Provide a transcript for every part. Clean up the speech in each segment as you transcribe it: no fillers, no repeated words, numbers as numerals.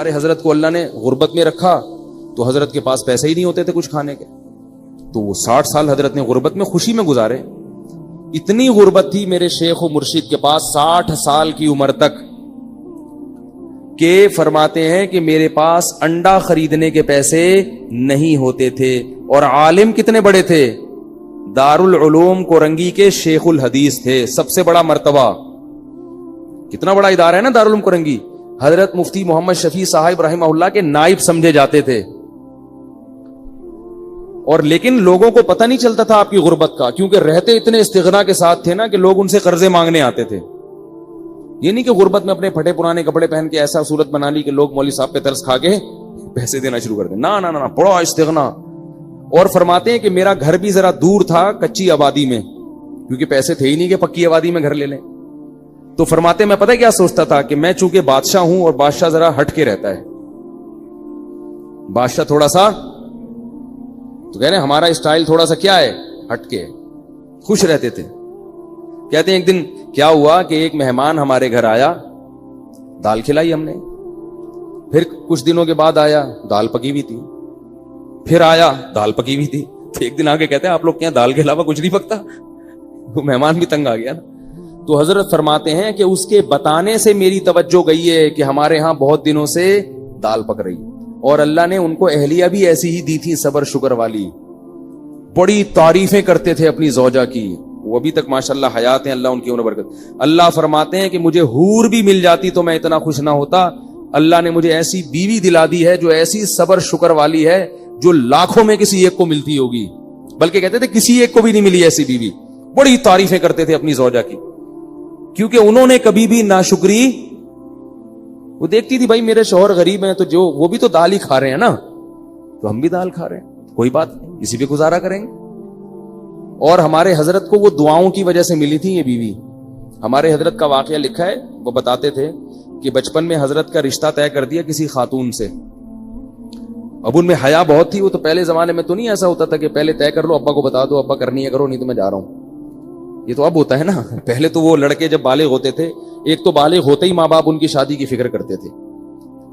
ہمارے حضرت کو اللہ نے غربت میں رکھا تو حضرت کے پاس پیسے ہی نہیں ہوتے تھے کچھ کھانے کے، تو وہ 60 سال حضرت نے غربت میں خوشی میں گزارے. اتنی غربت تھی میرے شیخ و مرشد کے پاس 60 سال کی عمر تک کہ فرماتے ہیں کہ میرے پاس انڈا خریدنے کے پیسے نہیں ہوتے تھے. اور عالم کتنے بڑے تھے، دارالعلوم کورنگی کے شیخ الحدیث تھے، سب سے بڑا مرتبہ. کتنا بڑا ادارہ ہے نا دارالعلوم کورنگی. حضرت مفتی محمد شفیع صاحب رحمہ اللہ کے نائب سمجھے جاتے تھے. اور لیکن لوگوں کو پتہ نہیں چلتا تھا آپ کی غربت کا، کیونکہ رہتے اتنے استغنا کے ساتھ تھے نا کہ لوگ ان سے قرضے مانگنے آتے تھے. یہ نہیں کہ غربت میں اپنے پھٹے پرانے کپڑے پہن کے ایسا صورت بنا لی کہ لوگ مولوی صاحب پہ ترس کھا کے پیسے دینا شروع کر دیں. نہ بڑا استغنا. اور فرماتے ہیں کہ میرا گھر بھی ذرا دور تھا کچی آبادی میں، کیونکہ پیسے تھے ہی نہیں کہ پکی آبادی میں گھر لے لیں. تو فرماتے میں پتہ کیا سوچتا تھا کہ میں چونکہ بادشاہ ہوں اور بادشاہ ذرا ہٹ کے رہتا ہے، بادشاہ تھوڑا سا، تو کہہ رہے ہیں ہمارا اسٹائل تھوڑا سا کیا ہے، ہٹ کے، خوش رہتے تھے. کہتے ہیں ایک دن کیا ہوا کہ ایک مہمان ہمارے گھر آیا، دال کھلائی ہم نے. پھر کچھ دنوں کے بعد آیا، دال پکی ہوئی تھی. پھر آیا، دال پکی ہوئی تھی. تو ایک دن آگے کہتے ہیں آپ لوگ کیا دال کے علاوہ کچھ نہیں پکتا؟ وہ مہمان بھی تنگ آ گیا نا. تو حضرت فرماتے ہیں کہ اس کے بتانے سے میری توجہ گئی ہے کہ ہمارے ہاں بہت دنوں سے دال پک رہی، اور اللہ نے ان کو اہلیہ بھی ایسی ہی دی تھی، صبر شکر والی. بڑی تعریفیں کرتے تھے اپنی زوجہ کی، وہ ابھی تک ماشاءاللہ حیات ہیں، اللہ ان کی عمر برکت. اللہ فرماتے ہیں کہ مجھے حور بھی مل جاتی تو میں اتنا خوش نہ ہوتا. اللہ نے مجھے ایسی بیوی دلا دی ہے جو ایسی صبر شکر والی ہے جو لاکھوں میں کسی ایک کو ملتی ہوگی، بلکہ کہتے تھے کسی ایک کو بھی نہیں ملی ایسی بیوی. بڑی تعریفیں کرتے تھے اپنی زوجہ کی، کیونکہ انہوں نے کبھی بھی ناشکری، وہ دیکھتی تھی بھائی میرے شوہر غریب ہیں تو جو وہ بھی تو دال ہی کھا رہے ہیں نا، تو ہم بھی دال کھا رہے ہیں، کوئی بات نہیں، اسی پہ گزارا کریں گے. اور ہمارے حضرت کو وہ دعاؤں کی وجہ سے ملی تھی یہ بیوی. ہمارے حضرت کا واقعہ لکھا ہے، وہ بتاتے تھے کہ بچپن میں حضرت کا رشتہ طے کر دیا کسی خاتون سے. اب ان میں حیا بہت تھی، وہ تو پہلے زمانے میں تو نہیں ایسا ہوتا تھا کہ پہلے طے کر لو، ابا کو بتا دو، ابا کرنی ہے کرو نہیں تو میں جا رہا ہوں. یہ تو اب ہوتا ہے نا. پہلے تو وہ لڑکے جب بالغ ہوتے تھے، ایک تو بالغ ہوتے ہی ماں باپ ان کی شادی کی فکر کرتے تھے،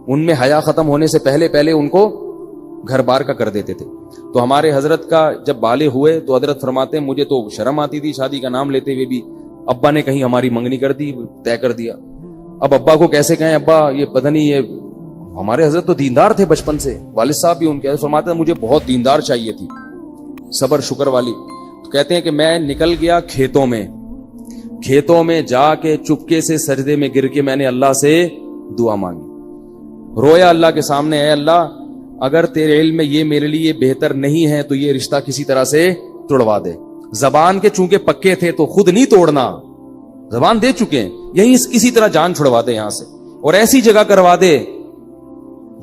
ان میں حیا ختم ہونے سے پہلے ان کو گھر بار کا کر دیتے تھے. تو ہمارے حضرت کا جب بالغ ہوئے تو حضرت فرماتے ہیں مجھے تو شرم آتی تھی شادی کا نام لیتے ہوئے بھی. ابا نے کہیں ہماری منگنی کر دی، طے کر دیا. اب ابا کو کیسے کہیں ابا یہ پتہ نہیں، یہ ہمارے حضرت تو دیندار تھے بچپن سے، والد صاحب بھی ان کے فرماتے ہیں مجھے بہت دیندار چاہیے تھی، صبر شکر والی. تو کہتے ہیں کہ میں نکل گیا کھیتوں میں جا کے چپکے سے سجدے میں گر کے میں نے اللہ سے دعا مانگی. رویا اللہ کے سامنے، اے اللہ اگر تیرے علم میں یہ میرے لیے بہتر نہیں ہے تو یہ رشتہ کسی طرح سے توڑوا دے. زبان کے چونکہ پکے تھے تو خود نہیں توڑنا، زبان دے چکے ہیں، یہیں کسی طرح جان چھڑوا دے یہاں سے، اور ایسی جگہ کروا دے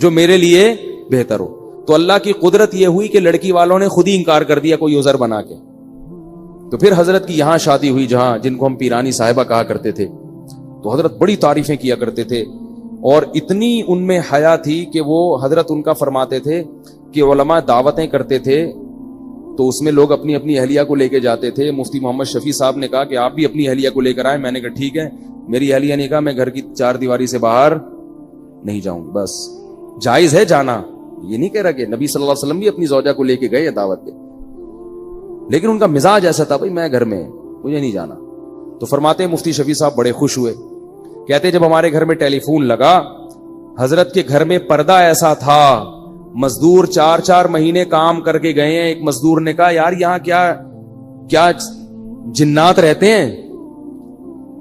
جو میرے لیے بہتر ہو. تو اللہ کی قدرت یہ ہوئی کہ لڑکی والوں نے خود ہی انکار کر دیا کوئی عذر بنا کے. تو پھر حضرت کی یہاں شادی ہوئی، جہاں جن کو ہم پیرانی صاحبہ کہا کرتے تھے. تو حضرت بڑی تعریفیں کیا کرتے تھے، اور اتنی ان میں حیا تھی کہ وہ حضرت ان کا فرماتے تھے کہ علماء دعوتیں کرتے تھے تو اس میں لوگ اپنی اپنی اہلیہ کو لے کے جاتے تھے. مفتی محمد شفیع صاحب نے کہا کہ آپ بھی اپنی اہلیہ کو لے کر آئے. میں نے کہا ٹھیک ہے. میری اہلیہ نے کہا میں گھر کی 4 دیواری سے باہر نہیں جاؤں. بس جائز ہے جانا، یہ نہیں کہہ رہا کہ نبی صلی اللہ علیہ وسلم بھی اپنی زوجہ کو لے کے گئے دعوت پہ، لیکن ان کا مزاج ایسا تھا بھائی میں گھر میں مجھے نہیں جانا. تو فرماتے ہیں مفتی شفیع صاحب بڑے خوش ہوئے. کہتے جب ہمارے گھر میں ٹیلی فون لگا، حضرت کے گھر میں پردہ ایسا تھا، مزدور 4 مہینے کام کر کے گئے ہیں. ایک مزدور نے کہا یار یہاں کیا جنات رہتے ہیں؟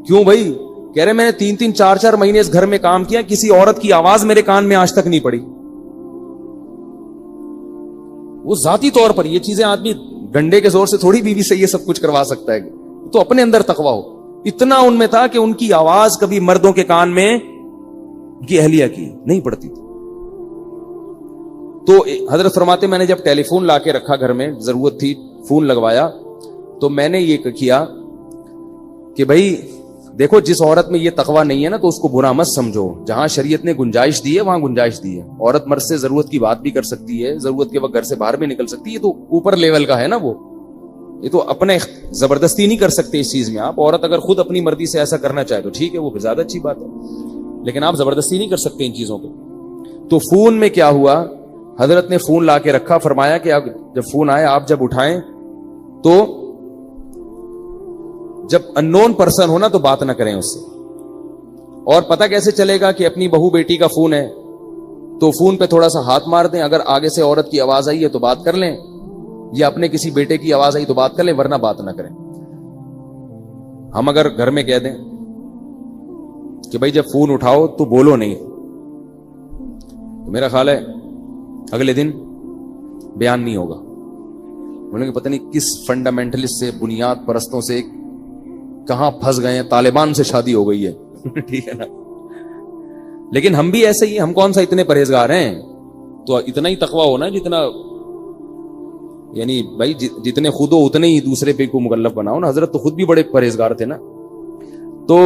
کیوں بھائی؟ کہہ رہے میں نے 3-4 مہینے اس گھر میں کام کیا، کسی عورت کی آواز میرے کان میں آج تک نہیں پڑی. وہ ذاتی طور پر یہ چیزیں آدمی ڈنڈے کے زور سے تھوڑی بیوی سے یہ سب کچھ کروا سکتا ہے، تو اپنے اندر تقویٰ ہو. اتنا ان میں تھا کہ ان کی آواز کبھی مردوں کے کان میں کی اہلیہ کی نہیں پڑتی تھی. تو حضرت فرماتے میں نے جب ٹیلی فون لا کے رکھا گھر میں، ضرورت تھی فون لگوایا، تو میں نے یہ کیا کہ بھائی دیکھو جس عورت میں یہ تقویٰ نہیں ہے نا تو اس کو برا مت سمجھو. جہاں شریعت نے گنجائش دی ہے وہاں گنجائش دی ہے. عورت مرد سے ضرورت کی بات بھی کر سکتی ہے، ضرورت کے وقت گھر سے باہر بھی نکل سکتی ہے. یہ تو اوپر لیول کا ہے نا، وہ یہ تو اپنے زبردستی نہیں کر سکتے اس چیز میں. آپ عورت اگر خود اپنی مرضی سے ایسا کرنا چاہے تو ٹھیک ہے، وہ زیادہ اچھی بات ہے، لیکن آپ زبردستی نہیں کر سکتے ان چیزوں پہ. تو فون میں کیا ہوا, حضرت نے فون لا کے رکھا, فرمایا کہ اب جب فون آئے آپ جب اٹھائیں تو جب اننون پرسن ہو نا تو بات نہ کریں اس سے. اور پتہ کیسے چلے گا کہ اپنی بہو بیٹی کا فون ہے تو فون پہ تھوڑا سا ہاتھ مار دیں, اگر آگے سے عورت کی آواز آئی ہے تو بات کر لیں, یا اپنے کسی بیٹے کی آواز آئی تو بات کر لیں, ورنہ بات نہ کریں. ہم اگر گھر میں کہہ دیں کہ بھائی جب فون اٹھاؤ تو بولو نہیں, تو میرا خیال ہے اگلے دن بیان نہیں ہوگا. بولیں گے پتہ نہیں کس فنڈامنٹلسٹ سے, بنیاد پرستوں سے کہاں پھنس گئے ہیں, طالبان سے شادی ہو گئی ہے. ٹھیک ہے نا. لیکن ہم بھی ایسے ہی, ہم کون سا اتنے پرہیزگار ہیں, تو اتنا ہی تقویٰ ہونا جتنا, یعنی بھائی جتنے خود ہو اتنے ہی دوسرے پہ کو مکلف بناؤ نا. حضرت تو خود بھی بڑے پرہیزگار تھے نا. تو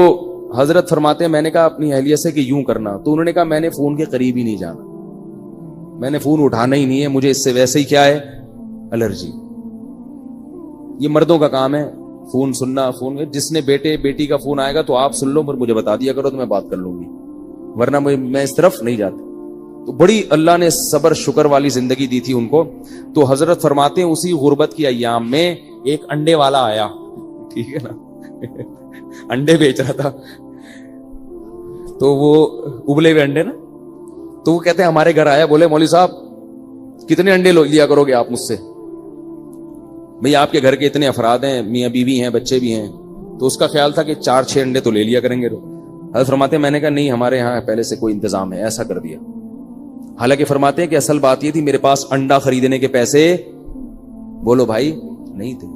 حضرت فرماتے ہیں میں نے کہا اپنی اہلیہ سے کہ یوں کرنا, تو انہوں نے کہا میں نے فون کے قریب ہی نہیں جانا, میں نے فون اٹھانا ہی نہیں ہے, مجھے اس سے ویسے ہی کیا ہے, الرجی. یہ مردوں کا کام ہے فون سننا. فون جس نے بیٹے بیٹی کا فون آئے گا تو آپ سن لو, پر مجھے بتا دیا کرو تو میں بات کر لوں گی, ورنہ میں اس طرف نہیں جاتا. تو بڑی اللہ نے صبر شکر والی زندگی دی تھی ان کو. تو حضرت فرماتے ہیں اسی غربت کی ایام میں ایک انڈے والا آیا, ٹھیک ہے نا, انڈے بیچ رہا تھا, تو وہ ابلے ہوئے انڈے نا, تو وہ کہتے ہیں ہمارے گھر آیا, بولے مولوی صاحب کتنے انڈے لیا کرو گے آپ مجھ سے, بھئی آپ کے گھر کے اتنے افراد ہیں, میاں بیوی ہیں, بچے بھی ہیں, تو اس کا خیال تھا کہ 4-6 انڈے تو لے لیا کریں گے. حضرت فرماتے ہیں میں نے کہا نہیں, ہمارے یہاں پہلے سے کوئی انتظام ہے, ایسا کر دیا. حالانکہ فرماتے ہیں کہ اصل بات یہ تھی میرے پاس انڈا خریدنے کے پیسے, بولو بھائی, نہیں تھے.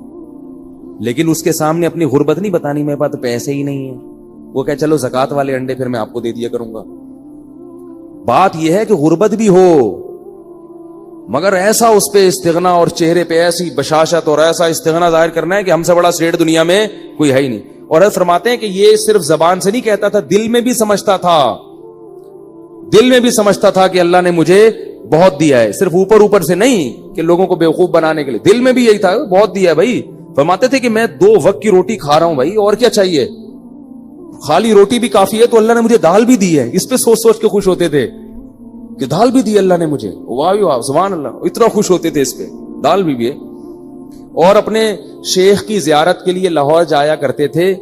لیکن اس کے سامنے اپنی غربت نہیں بتانی, میرے پاس پیسے ہی نہیں ہیں. وہ کہ چلو زکات والے انڈے پھر میں آپ کو دے دیا کروں گا. بات یہ ہے کہ غربت بھی ہو مگر ایسا اس پہ استغنا, اور چہرے پہ ایسی بشاشت اور ایسا استغنا ظاہر کرنا ہے کہ ہم سے بڑا سیٹ دنیا میں کوئی ہے ہی نہیں. اور فرماتے ہیں کہ یہ صرف زبان سے نہیں کہتا تھا, دل میں بھی سمجھتا تھا, دل میں بھی سمجھتا تھا کہ اللہ نے مجھے بہت دیا ہے, صرف اوپر اوپر سے نہیں کہ لوگوں کو بیوقوف بنانے کے لیے, دل میں بھی یہی تھا بہت دیا ہے بھائی. فرماتے تھے کہ میں 2 وقت کی روٹی کھا رہا ہوں بھائی, اور کیا چاہیے, خالی روٹی بھی کافی ہے, تو اللہ نے مجھے دال بھی دی ہے. اس پہ سوچ سوچ کے خوش ہوتے تھے کہ دال بھی دی اللہ نے مجھے, واہ واہ سبحان اللہ, اتنا خوش ہوتے تھے اس پہ, دال بھی ہے. اور اپنے شیخ کی زیارت کے لیے لاہور جایا کرتے تھے,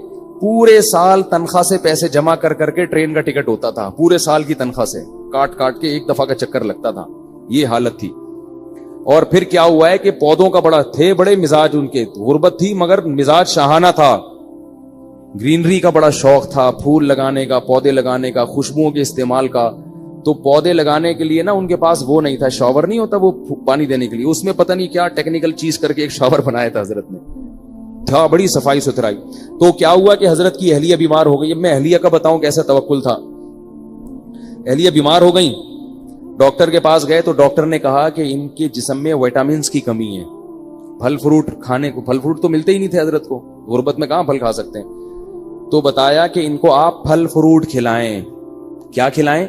پورے سال تنخواہ سے پیسے جمع کر کر کے ٹرین کا ٹکٹ ہوتا تھا, پورے سال کی تنخواہ سے کاٹ کاٹ کے ایک دفعہ کا چکر لگتا تھا. یہ حالت تھی. اور پھر کیا ہوا ہے کہ پودوں کا بڑے مزاج ان کے, غربت تھی مگر مزاج شاہانہ تھا, گرینری کا بڑا شوق تھا, پھول لگانے کا, پودے لگانے کا, خوشبوؤں کے استعمال کا. تو پودے لگانے کے لیے نا ان کے پاس وہ نہیں تھا, شاور نہیں ہوتا وہ پانی دینے کے لیے, اس میں پتہ نہیں کیا ٹیکنیکل چیز کر کے ایک شاور بنایا تھا حضرت نے, تھا بڑی صفائی ستھرائی. تو کیا ہوا کہ حضرت کی اہلیہ بیمار ہو گئی. اب میں اہلیہ کا بتاؤں کیسا توکل تھا. اہلیہ بیمار ہو گئی, ڈاکٹر کے پاس گئے تو ڈاکٹر نے کہا کہ ان کے جسم میں وٹامنس کی کمی ہے, پھل فروٹ کھانے کو, پھل فروٹ تو ملتے ہی نہیں تھے حضرت کو, غربت میں کہاں پھل کھا سکتے ہیں. تو بتایا کہ ان کو آپ پھل فروٹ کھلائیں. کیا کھلائیں؟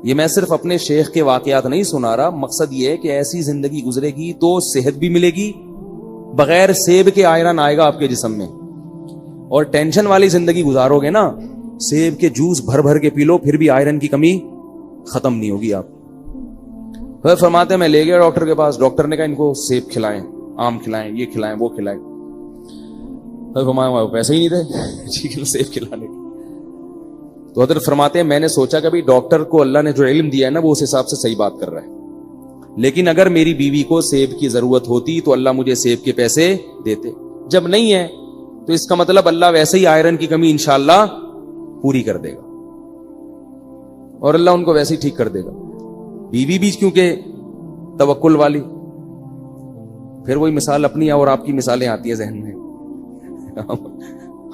یہ میں صرف اپنے شیخ کے واقعات نہیں سنا رہا, مقصد یہ ہے کہ ایسی زندگی گزرے گی تو صحت بھی ملے گی, بغیر سیب کے آئرن آئے گا آپ کے جسم میں. اور ٹینشن والی زندگی گزارو گے نا, سیب کے جوس بھر بھر کے پی لو, پھر بھی آئرن کی کمی ختم نہیں ہوگی. آپ پھر فرماتے ہیں میں لے گیا ڈاکٹر کے پاس, ڈاکٹر نے کہا ان کو سیب کھلائیں, آم کھلائیں, یہ کھلائیں, وہ کھلائیں. پیسے ہی نہیں تھے سیب کھلانے کے. تو حضرت فرماتے ہیں میں نے سوچا کہ ڈاکٹر کو اللہ نے جو علم دیا ہے نا وہ اس حساب سے صحیح بات کر رہا ہے, لیکن اگر میری بیوی کو سیب کی ضرورت ہوتی تو اللہ مجھے سیب کے پیسے دیتے, جب نہیں ہے تو اس کا مطلب اللہ ویسے ہی آئرن کی کمی انشاءاللہ پوری کر دے گا, اور اللہ ان کو ویسے ہی ٹھیک کر دے گا. بیوی بھی کیونکہ توکل والی, پھر وہی مثال اپنی اور آپ کی مثالیں آتی ہیں ذہن میں.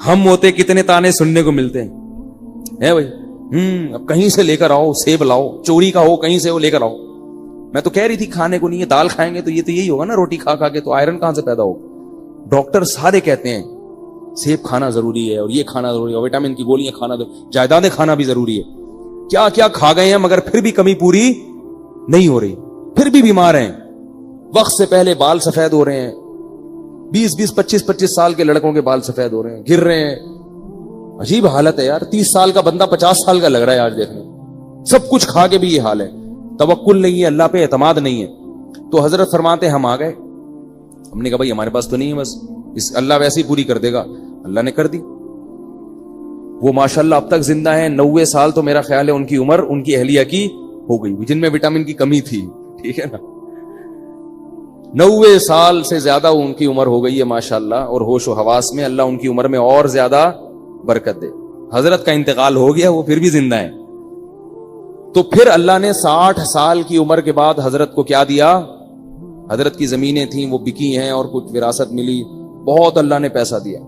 ہم ہوتے کتنے تانے سننے کو ملتے ہیں بھائی, اب کہیں سے لے کر آؤ, سیب لاؤ, چوری کا ہو کہیں سے وہ لے کر آؤ. میں تو کہہ رہی تھی کھانے کو نہیں ہے, دال کھائیں گے تو یہ تو یہی ہوگا نا, روٹی کھا کھا کے, تو آئرن کہاں سے پیدا ہوگا. ڈاکٹر سارے کہتے ہیں سیب کھانا ضروری ہے, اور یہ کھانا ضروری ہے, اور وٹامن کی گولیاں کھانا, جائیدادیں کھانا بھی ضروری ہے. کیا کیا کھا گئے ہیں مگر پھر بھی کمی پوری نہیں ہو رہی, پھر بھی بیمار ہیں. وقت سے پہلے بال سفید ہو رہے ہیں, 20-20, 25-25 سال کے لڑکوں کے بال سفید ہو رہے ہیں, گر رہے ہیں. عجیب حالت ہے یار, 30 سال کا بندہ 50 سال کا لگ رہا ہے آج دیکھنے. سب کچھ کھا کے بھی یہ حال ہے, توکل نہیں ہے, اللہ پہ اعتماد نہیں ہے. تو حضرت فرماتے ہم آ گئے, ہم نے کہا بھائی ہمارے پاس تو نہیں ہے, بس اس اللہ ویسے ہی پوری کر دے گا. اللہ نے کر دی. وہ ماشاءاللہ اب تک زندہ ہیں, 90 سال تو میرا خیال ہے ان کی عمر ان کی اہلیہ کی ہو گئی, جن میں وٹامن کی کمی تھی, ٹھیک ہے نا, 90 سال سے زیادہ ان کی عمر ہو گئی ہے ماشاءاللہ, اور ہوش و حواس میں اللہ ان کی عمر میں اور زیادہ برکت دے. حضرت کا انتقال ہو گیا, وہ پھر بھی زندہ ہیں. تو پھر اللہ نے 60 سال کی عمر کے بعد حضرت کو کیا دیا, حضرت کی زمینیں تھیں وہ بکی ہیں اور کچھ وراثت ملی, بہت اللہ نے پیسہ دیا.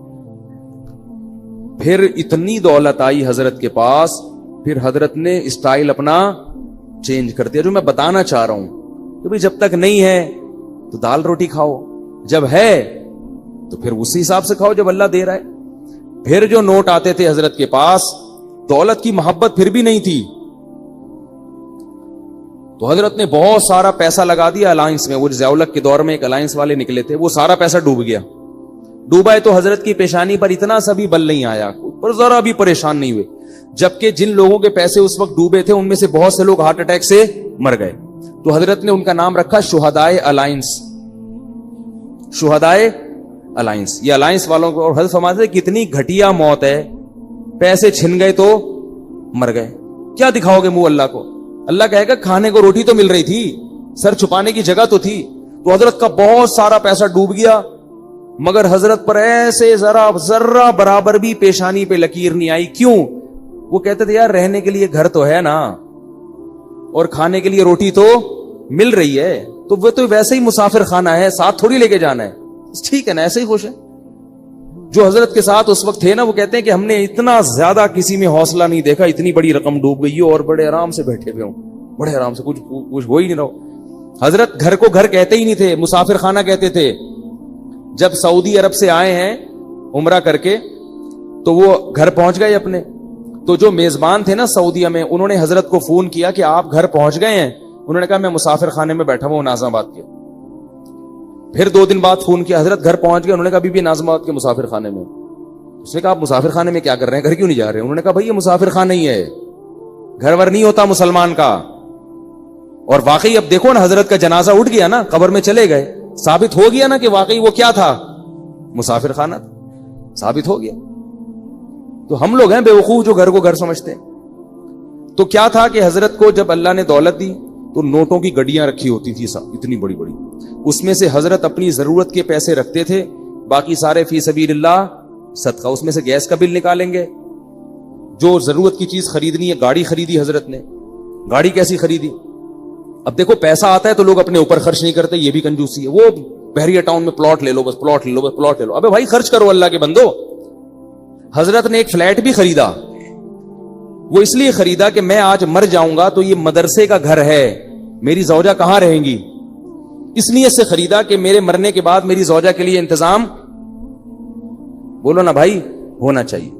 پھر اتنی دولت آئی حضرت کے پاس, پھر حضرت نے اسٹائل اپنا چینج کر دیا. جو میں بتانا چاہ رہا ہوں کہ بھئی جب تک نہیں ہے تو دال روٹی کھاؤ, جب ہے تو پھر اسی حساب سے کھاؤ جب اللہ دے رہا ہے. پھر جو نوٹ آتے تھے حضرت کے پاس, دولت کی محبت پھر بھی نہیں تھی, تو حضرت نے بہت سارا پیسہ لگا دیا الائنس میں. وہ ضیاء الحق کے دور میں ایک الائنس والے نکلے تھے, وہ سارا پیسہ ڈوب گیا. ڈوبا ہے تو حضرت کی پیشانی پر اتنا سا بھی بل نہیں آیا, پر ذرا بھی پریشان نہیں ہوئے. جبکہ جن لوگوں کے پیسے اس وقت ڈوبے تھے ان میں سے بہت سے لوگ ہارٹ اٹیک سے مر گئے. تو حضرت نے ان کا نام رکھا شہدائے الائنس, شہدائے الائنس. یہ الائنس والوں کو, اور حضرت فرماتے ہیں کتنی گھٹیا موت ہے, پیسے چھن گئے تو مر گئے, کیا دکھاؤ گے منہ اللہ کو. اللہ کہے گا کھانے کو روٹی تو مل رہی تھی, سر چھپانے کی جگہ تو تھی. تو حضرت کا بہت سارا پیسہ ڈوب گیا, مگر حضرت پر ایسے ذرہ برابر بھی پیشانی پہ لکیر نہیں آئی. کیوں؟ وہ کہتے تھے یار رہنے کے لیے گھر تو ہے نا, اور کھانے کے لیے روٹی تو مل رہی ہے, تو وہ تو ویسے ہی مسافر خانہ ہے, ساتھ تھوڑی لے کے جانا ہے, ٹھیک ہے نا, ایسے ہی خوش ہے. جو حضرت کے ساتھ اس وقت تھے نا, وہ کہتے ہیں کہ ہم نے اتنا زیادہ کسی میں حوصلہ نہیں دیکھا, اتنی بڑی رقم ڈوب گئی اور بڑے آرام سے بیٹھے ہوئے ہوں, بڑے آرام سے, کچھ ہو ہی نہیں رہا. حضرت گھر کو گھر کہتے ہی نہیں تھے, مسافر خانہ کہتے تھے. جب سعودی عرب سے آئے ہیں عمرہ کر کے, تو وہ گھر پہنچ گئے اپنے. تو جو میزبان تھے نا سعودیہ میں, انہوں نے حضرت کو فون کیا کہ آپ گھر پہنچ گئے ہیں. انہوں نے کہا میں مسافر خانے میں بیٹھا ہوں ناظم آباد کے. پھر 2 دن بعد فون کیا, حضرت گھر پہنچ گئے. انہوں نے کہا بھی ناظم آباد کے مسافر خانے میں. اس نے کہا آپ مسافر خانے میں کیا کر رہے ہیں, گھر کیوں نہیں جا رہے؟ انہوں نے کہا بھائی یہ مسافر خانہ ہی ہے, گھر ور نہیں ہوتا مسلمان کا. اور واقعی اب دیکھو نا, حضرت کا جنازہ اٹھ گیا نا, قبر میں چلے گئے, ثابت ہو گیا نا کہ واقعی وہ کیا تھا, مسافر خانہ تھا, ثابت ہو گیا. تو ہم لوگ ہیں بے وقوف جو گھر کو گھر سمجھتے ہیں. تو کیا تھا کہ حضرت کو جب اللہ نے دولت دی تو نوٹوں کی گڈیاں رکھی ہوتی تھی اتنی بڑی بڑی, اس میں سے حضرت اپنی ضرورت کے پیسے رکھتے تھے, باقی سارے فی سبیل اللہ صدقہ. اس میں سے گیس کا بل نکالیں گے, جو ضرورت کی چیز خریدنی ہے. گاڑی خریدی حضرت نے, گاڑی کیسی خریدی؟ اب دیکھو پیسہ آتا ہے تو لوگ اپنے اوپر خرچ نہیں کرتے, یہ بھی کنجوسی ہے. وہ بحریہ ٹاؤن میں پلاٹ لے لو, بس پلاٹ لے لو, بس پلاٹ لے لو. ابے بھائی خرچ کرو اللہ کے بندو. حضرت نے ایک فلیٹ بھی خریدا, وہ اس لیے خریدا کہ میں آج مر جاؤں گا تو یہ مدرسے کا گھر ہے, میری زوجہ کہاں رہیں گی, اس نیت سے خریدا کہ میرے مرنے کے بعد میری زوجہ کے لیے انتظام, بولو نا بھائی, ہونا چاہیے.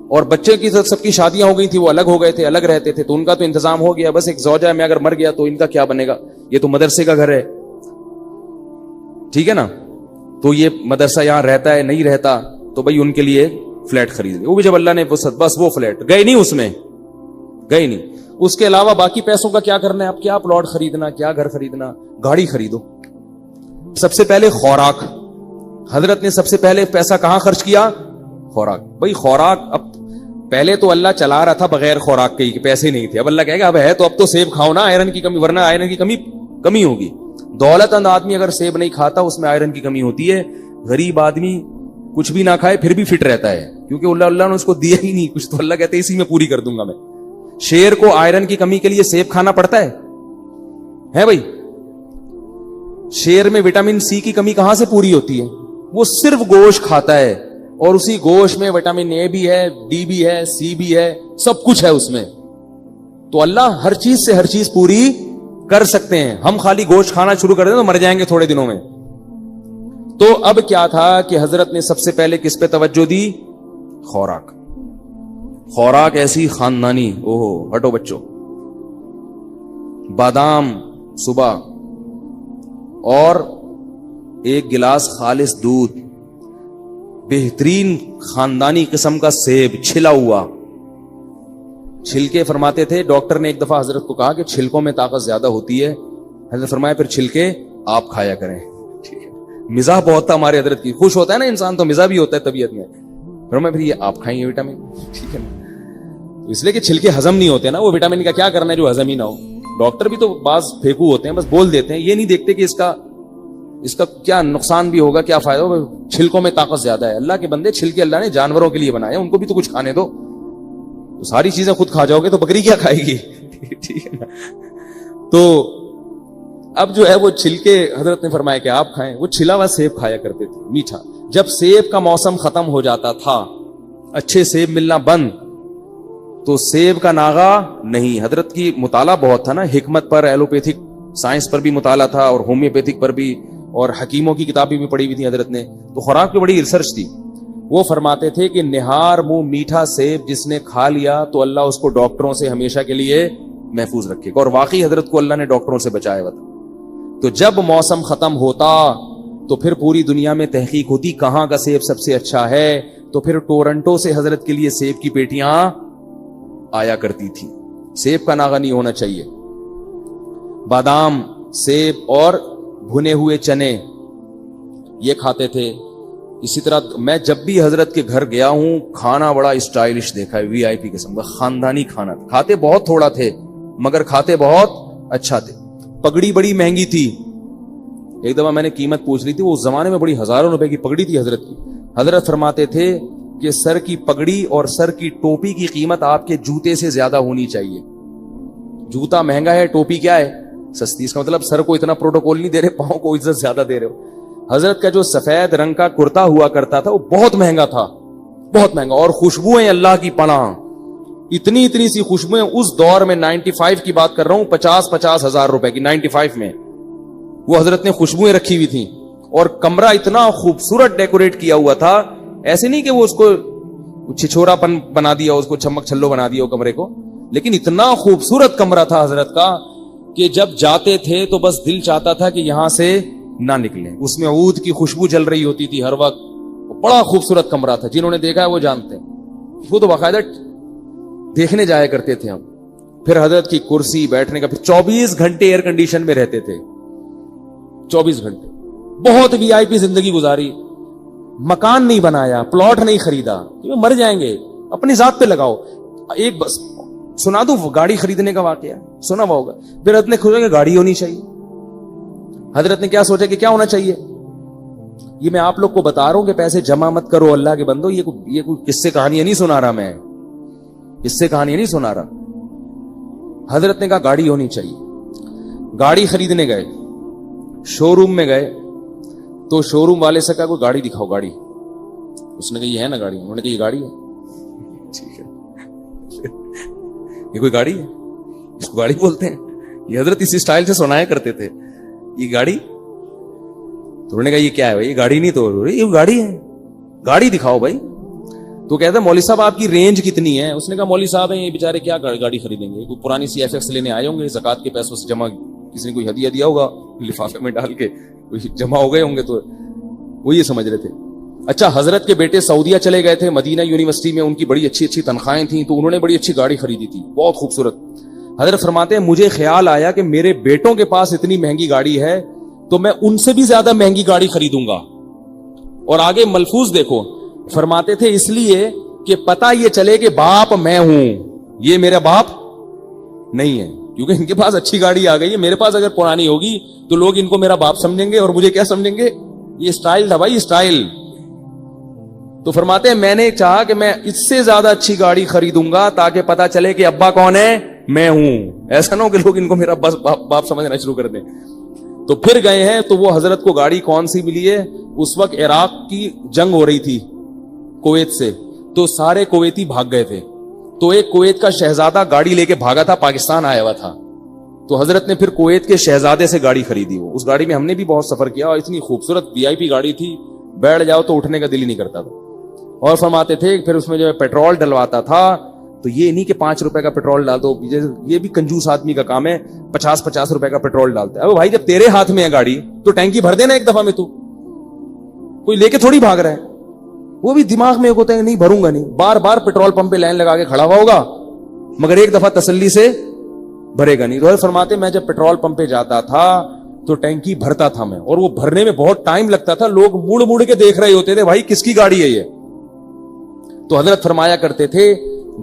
اور بچے کی سب کی شادیاں ہو گئی تھی, وہ الگ ہو گئے تھے, الگ رہتے تھے, تو ان کا تو انتظام ہو گیا. بس ایک زوجہ میں اگر مر گیا تو ان کا کیا بنے گا, یہ تو مدرسے کا گھر ہے, ٹھیک ہے نا. تو یہ مدرسہ یہاں رہتا ہے نہیں رہتا, تو بھائی ان کے لیے فلیٹ خرید لیا. وہ بھی جب اللہ نے بس وہ فلیٹ گئے نہیں, اس میں گئے نہیں. اس کے علاوہ باقی پیسوں کا کیا کرنا ہے, اب کیا پلاٹ خریدنا, کیا گھر خریدنا, گاڑی خریدو. سب سے پہلے خوراک, حضرت نے سب سے پہلے پیسہ کہاں خرچ کیا, خوراک. بھائی خوراک, اب پہلے تو اللہ چلا رہا تھا بغیر خوراک کے ہی, پیسے نہیں تھے. اب اللہ کہے گا اب ہے تو اب تو سیب کھاؤ نا, آئرن کی کمی, ورنہ آئرن کی کمی ہوگی. دولت مند آدمی اگر سیب نہیں کھاتا اس میں آئرن کی کمی ہوتی ہے. غریب آدمی کچھ بھی نہ کھائے پھر بھی فٹ رہتا ہے, کیونکہ اللہ نے اس کو دیا ہی نہیں کچھ, تو اللہ کہتے ہیں اسی میں پوری کر دوں گا میں. شیر کو آئرن کی کمی کے لیے سیب کھانا پڑتا ہے بھائی. شیر میں وٹامن سی کی کمی کہاں سے پوری ہوتی ہے, وہ صرف گوشت کھاتا ہے, اور اسی گوشت میں وٹامن اے بھی ہے, ڈی بھی ہے, سی بھی ہے, سب کچھ ہے اس میں. تو اللہ ہر چیز سے ہر چیز پوری کر سکتے ہیں. ہم خالی گوشت کھانا شروع کر دیں تو مر جائیں گے تھوڑے دنوں میں. تو اب کیا تھا کہ حضرت نے سب سے پہلے کس پہ توجہ دی, خوراک. خوراک ایسی خاندانی, اوہو ہٹو بچوں, بادام صبح, اور 1 گلاس خالص دودھ, بہترین خاندانی قسم کا سیب چھلا ہوا, چھلکے فرماتے تھے ڈاکٹر نے ایک دفعہ حضرت کو کہا کہ چھلکوں میں طاقت زیادہ ہوتی ہے. حضرت فرمایا پھر چھلکے آپ کھایا کریں. ٹھیک ہے, مزاح بہت تھا ہمارے حضرت کی. خوش ہوتا ہے نا انسان تو مزاح بھی ہوتا ہے طبیعت میں. فرمایا پھر یہ آپ کھائیں گے وٹامن. ٹھیک ہے نا, اس لیے کہ چھلکے ہضم نہیں ہوتے نا, وہ وٹامن کا کیا کرنا ہے جو ہضم ہی نہ ہو. ڈاکٹر بھی تو بعض پھینکو ہوتے ہیں, بس بول دیتے ہیں, یہ نہیں دیکھتے کہ اس کا کیا نقصان بھی ہوگا, کیا فائدہ ہوگا. چھلکوں میں طاقت زیادہ ہے. اللہ کے بندے چھلکے اللہ نے جانوروں کے لیے بنائے, ان کو بھی تو کچھ کھانے دو. تو ساری چیزیں خود کھا جاؤ گے تو بکری کیا کھائے گی. ٹھیک ہے نا. تو اب جو ہے وہ چھلکے حضرت نے فرمایا کہ آپ کھائیں. وہ چھلا ہوا سیب کھایا کرتے تھے, میٹھا. جب سیب کا موسم ختم ہو جاتا تھا, اچھے سیب ملنا بند, تو سیب کا ناغا نہیں. حضرت کی مطالعہ بہت تھا نا, حکمت پر, ایلوپیتھک سائنس پر بھی مطالعہ تھا, اور ہومیوپیتھک پر بھی, اور حکیموں کی کتابیں بھی پڑھی ہوئی تھی حضرت نے. تو خوراک پہ بڑی ریسرچ تھی. وہ فرماتے تھے کہ نہار منہ میٹھا سیب جس نے کھا لیا تو اللہ اس کو ڈاکٹروں سے ہمیشہ کے لیے محفوظ رکھے گا. اور واقعی حضرت کو اللہ نے ڈاکٹروں سے بچایا ہوا تھا. تو جب موسم ختم ہوتا تو پھر پوری دنیا میں تحقیق ہوتی کہاں کا سیب سب سے اچھا ہے. تو پھر ٹورنٹو سے حضرت کے لیے سیب کی پیٹیاں آیا کرتی تھی. سیب کا ناغا نہیں ہونا چاہیے. بادام, سیب اور بھنے ہوئے چنے یہ کھاتے تھے. اسی طرح میں جب بھی حضرت کے گھر گیا ہوں, کھانا بڑا اسٹائلش دیکھا ہے, وی آئی پی قسم کا خاندانی کھانا. کھاتے بہت تھوڑا تھے مگر کھاتے بہت اچھا تھے. پگڑی بڑی مہنگی تھی. ایک دفعہ میں نے قیمت پوچھ لی تھی, وہ اس زمانے میں بڑی ہزاروں روپے کی پگڑی تھی حضرت کی. حضرت فرماتے تھے کہ سر کی پگڑی اور سر کی ٹوپی کی قیمت آپ کے جوتے سے زیادہ ہونی چاہیے. جوتا مہنگا ہے, ٹوپی کیا ہے, سستی. اس کا مطلب سر کو اتنا پروٹوکول نہیں دے رہے, پاؤں کو عزت زیادہ دے رہے ہو. حضرت کا جو سفید رنگ کا کرتا ہوا کرتا تھا وہ بہت مہنگا تھا, بہت مہنگا. اور خوشبوئیں اللہ کی پناہ, اتنی سی خوشبوئیں. اس دور میں 95 کی بات کر رہا ہوں, 50 ہزار روپے کی 95 میں وہ حضرت نے خوشبوئیں رکھی ہوئی تھیں. اور کمرہ اتنا خوبصورت ڈیکوریٹ کیا ہوا تھا, ایسے نہیں کہ وہ اس کو چھچورا پن بنا دیا, اس کو چھمک چھلو بنا دیا کمرے کو, لیکن اتنا خوبصورت کمرہ تھا حضرت کا کہ جب جاتے تھے تو بس دل چاہتا تھا کہ یہاں سے نہ نکلیں. اس میں عود کی خوشبو چل رہی ہوتی تھی ہر وقت. بڑا خوبصورت کمرہ تھا, جنہوں نے دیکھا ہے وہ جانتے ہیں. وہ تو باقاعدہ دیکھنے جایا کرتے تھے ہم. پھر حضرت کی کرسی, بیٹھنے کا, پھر 24 گھنٹے ایئر کنڈیشن میں رہتے تھے. 24 گھنٹے بہت وی آئی پی زندگی گزاری. مکان نہیں بنایا, پلاٹ نہیں خریدا, مر جائیں گے, اپنی ذات پہ لگاؤ. ایک بس سنا دوں گاڑی خریدنے کا واقعہ, سنا ہوا ہوگا. پھر حضرت نے سوچا کہ گاڑی ہونی چاہیے. حضرت نے کیا سوچا کہ کیا ہونا چاہیے. یہ میں آپ لوگ کو بتا رہا ہوں کہ پیسے جمع مت کرو اللہ کے بندو. یہ کوئی قصے کہانیاں نہیں سنا رہا, میں قصے کہانیاں نہیں سنا رہا. حضرت نے کہا گاڑی ہونی چاہیے. گاڑی خریدنے گئے, شو روم میں گئے, تو شو روم والے سے کہا کوئی گاڑی دکھاؤ. گاڑی, اس نے کہا یہ ہے نا گاڑی. انہوں نے کہا یہ گاڑی ہے. ٹھیک ہے, یہ کوئی گاڑی ہے, اس کو گاڑی بولتے ہیں. یہ حضرت اسی سٹائل سے سنایا کرتے تھے, یہ گاڑی. تو انہوں نے کہا یہ کیا ہے بھائی, یہ گاڑی نہیں تو یہ گاڑی ہے, گاڑی دکھاؤ بھائی. تو کہتا ہے مولوی صاحب آپ کی رینج کتنی ہے. اس نے کہا مولوی صاحب ہیں یہ بیچارے کیا گاڑی خریدیں گے, کوئی پرانی سی ایف ایکس لینے آئے ہوں گے, زکات کے پیسوں سے جمع, کسی نے کوئی ہدیہ دیا ہوگا لفافے میں ڈال کے, جمع ہو گئے ہوں گے, تو وہ یہ سمجھ رہے تھے. اچھا, حضرت کے بیٹے سعودیہ چلے گئے تھے, مدینہ یونیورسٹی میں ان کی بڑی اچھی تنخواہیں تھیں, تو انہوں نے بڑی اچھی گاڑی خریدی تھی, بہت خوبصورت. حضرت فرماتے ہیں مجھے خیال آیا کہ میرے بیٹوں کے پاس اتنی مہنگی گاڑی ہے تو میں ان سے بھی زیادہ مہنگی گاڑی خریدوں گا. اور آگے ملفوظ دیکھو, فرماتے تھے اس لیے کہ پتہ یہ چلے کہ باپ میں ہوں, یہ میرا باپ نہیں ہے, کیونکہ ان کے پاس اچھی گاڑی آ گئی ہے. میرے پاس اگر پرانی ہوگی تو لوگ ان کو میرا باپ سمجھیں گے, اور مجھے کیا سمجھیں گے, یہ اسٹائل تھا بھائی, اسٹائل. تو فرماتے ہیں میں نے چاہا کہ میں اس سے زیادہ اچھی گاڑی خریدوں گا تاکہ پتہ چلے کہ ابا کون ہے, میں ہوں. ایسا نہ ہو کہ لوگ ان کو میرا باپ سمجھنا شروع کر دیں. تو پھر گئے ہیں تو وہ حضرت کو گاڑی کون سی ملی ہے, اس وقت عراق کی جنگ ہو رہی تھی کویت سے, تو سارے کویتی بھاگ گئے تھے. تو ایک کویت کا شہزادہ گاڑی لے کے بھاگا تھا, پاکستان آیا ہوا تھا. تو حضرت نے پھر کویت کے شہزادے سے گاڑی خریدی. وہ اس گاڑی میں ہم نے بھی بہت سفر کیا, اور اتنی خوبصورت وی آئی پی گاڑی تھی, بیٹھ جاؤ تو اٹھنے کا دل ہی نہیں کرتا تھا. اور فرماتے تھے پھر اس میں جو پیٹرول ڈلواتا تھا تو یہ نہیں کہ 5 روپے کا پیٹرول ڈال دو, یہ بھی کنجوس آدمی کا کام ہے, 50 روپے کا پیٹرول ڈالتا ہے. اب بھائی جب تیرے ہاتھ میں ہے گاڑی تو ٹینکی بھر دینا ایک دفعہ میں, تو کوئی لے کے تھوڑی بھاگ رہا ہے. وہ بھی دماغ میں ایک ہوتا ہے نہیں بھروں گا نہیں, بار بار پیٹرول پمپ پہ لائن لگا کے کھڑا ہوا ہوگا, مگر ایک دفعہ تسلی سے بھرے گا نہیں. تو فرماتے میں جب پیٹرول پمپ پہ جاتا تھا تو ٹینکی بھرتا تھا میں, اور وہ بھرنے میں بہت ٹائم لگتا تھا, لوگ مڑ مڑ کے دیکھ رہے ہوتے تھے بھائی کس کی گاڑی ہے یہ. تو حضرت فرمایا کرتے تھے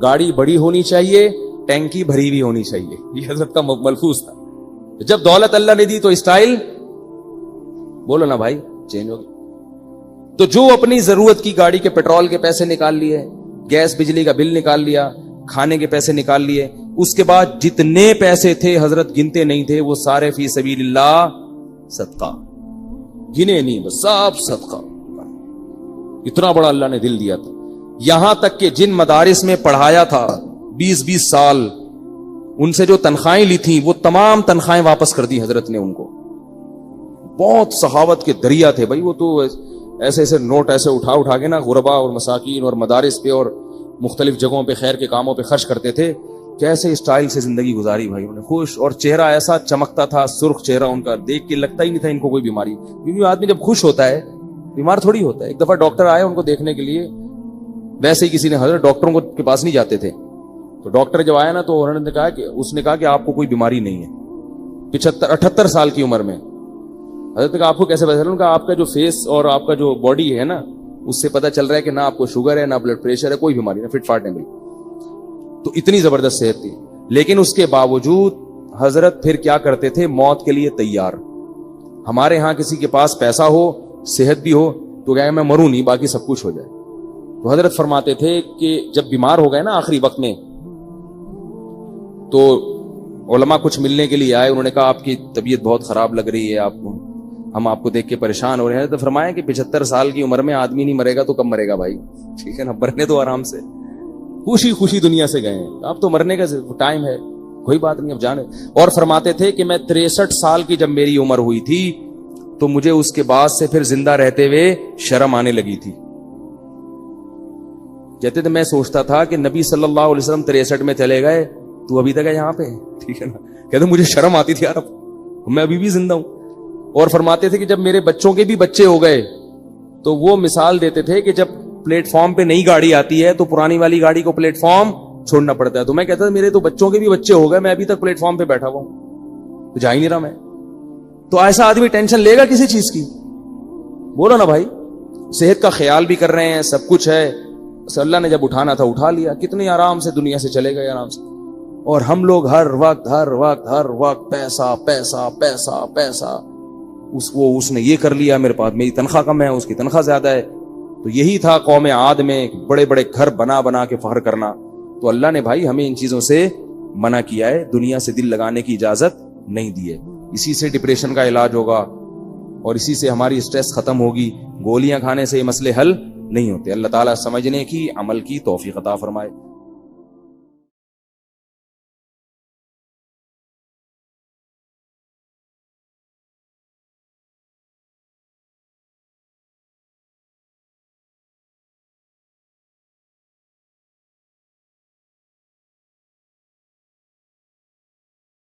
گاڑی بڑی ہونی چاہیے, ٹینکی بھری ہوئی ہونی چاہیے. یہ حضرت کا ملفوظ تھا. جب دولت اللہ نے دی تو اسٹائل بولو نا بھائی چینج ہو گئی. تو جو اپنی ضرورت کی گاڑی کے پیٹرول کے پیسے نکال لیے, گیس بجلی کا بل نکال لیا, کھانے کے پیسے نکال لیے, اس کے بعد جتنے پیسے تھے حضرت گنتے نہیں تھے, وہ سارے فی سبیل اللہ صدقہ, گنے نہیں بس سب صدقہ. اتنا بڑا اللہ نے دل دیا تھا. یہاں تک کہ جن مدارس میں پڑھایا تھا 20-20 سال, ان سے جو تنخواہیں لی تھیں وہ تمام تنخواہیں واپس کر دی حضرت نے ان کو. بہت سخاوت کے دریا تھے بھائی وہ تو, ایسے ایسے نوٹ ایسے اٹھا کے نا غربا اور مساکین اور مدارس پہ اور مختلف جگہوں پہ خیر کے کاموں پہ خرچ کرتے تھے. کیسے اسٹائل سے زندگی گزاری بھائی انہوں نے, خوش, اور چہرہ ایسا چمکتا تھا, سرخ چہرہ ان کا, دیکھ کے لگتا ہی نہیں تھا ان کو کوئی بیماری. کیونکہ آدمی جب خوش ہوتا ہے بیمار تھوڑی ہوتا ہے. ایک دفعہ ڈاکٹر آئے ان کو دیکھنے کے لیے, ویسے ہی کسی نے, حضرت ڈاکٹروں کے پاس نہیں جاتے تھے, تو ڈاکٹر جب آیا نا تو انہوں نے کہا کہ اس نے کہا کہ آپ کو کوئی بیماری نہیں ہے. 78 سال کی عمر میں. حضرت نے کہا آپ کو کیسے پتا چلا؟ کہ آپ کا جو فیس اور آپ کا جو باڈی ہے نا اس سے پتا چل رہا ہے کہ نہ آپ کو شوگر ہے, نہ بلڈ پریشر ہے, کوئی بیماری نہیں, فٹ فاٹ ہے بالکل. تو اتنی زبردست صحت تھی. لیکن اس کے باوجود حضرت پھر کیا کرتے تھے, موت کے لیے تیار. ہمارے ہاں کسی کے پاس پیسہ ہو, صحت بھی ہو, تو کہا میں مروں نہیں باقی سب کچھ ہو جائے. تو حضرت فرماتے تھے کہ جب بیمار ہو گئے نا آخری وقت میں, تو علماء کچھ ملنے کے لیے آئے, انہوں نے کہا آپ کی طبیعت بہت خراب لگ رہی ہے, ہم آپ کو دیکھ کے پریشان ہو رہے ہیں. تو فرمایا کہ 75 سال کی عمر میں آدمی نہیں مرے گا تو کب مرے گا بھائی, ٹھیک ہے نا, مرنے تو آرام سے, خوشی خوشی دنیا سے گئے ہیں, اب تو مرنے کا ٹائم ہے, کوئی بات نہیں اب جانے. اور فرماتے تھے کہ میں 63 سال کی جب میری عمر ہوئی تھی تو مجھے اس کے بعد سے پھر زندہ رہتے ہوئے شرم آنے لگی تھی. کہتے تھے میں سوچتا تھا کہ نبی صلی اللہ علیہ وسلم 63 میں چلے گئے, تو ابھی تک ہے یہاں پہ, ٹھیک ہے نا. کہتے مجھے شرم آتی تھی یار, اب میں ابھی بھی زندہ ہوں. اور فرماتے تھے کہ جب میرے بچوں کے بھی بچے ہو گئے تو وہ مثال دیتے تھے کہ جب پلیٹ فارم پہ نئی گاڑی آتی ہے تو پرانی والی گاڑی کو پلیٹ فارم چھوڑنا پڑتا ہے. تو میں کہتا تھا میرے تو بچوں کے بھی بچے ہو گئے, میں ابھی تک پلیٹ فارم پہ بیٹھا ہوا ہوں, تو جا ہی نہیں رہا میں. تو ایسا آدمی ٹینشن لے گا کسی چیز کی؟ بولو نا بھائی. صحت کا خیال بھی کر رہے ہیں, سب کچھ ہے, بس اللہ نے جب اٹھانا تھا اٹھا لیا, کتنی آرام سے دنیا سے چلے گئے آرام سے. اور ہم لوگ ہر وقت پیسہ پیسہ پیسہ پیسہ, اس نے یہ کر لیا, میرے پاس میری تنخواہ کم ہے, اس کی تنخواہ زیادہ ہے. تو یہی تھا قوم عاد میں بڑے بڑے گھر بنا کے فخر کرنا. تو اللہ نے بھائی ہمیں ان چیزوں سے منع کیا ہے, دنیا سے دل لگانے کی اجازت نہیں دی ہے. اسی سے ڈپریشن کا علاج ہوگا, اور اسی سے ہماری سٹریس ختم ہوگی. گولیاں کھانے سے یہ مسئلے حل نہیں ہوتے. اللہ تعالیٰ سمجھنے کی, عمل کی توفیق عطا فرمائے.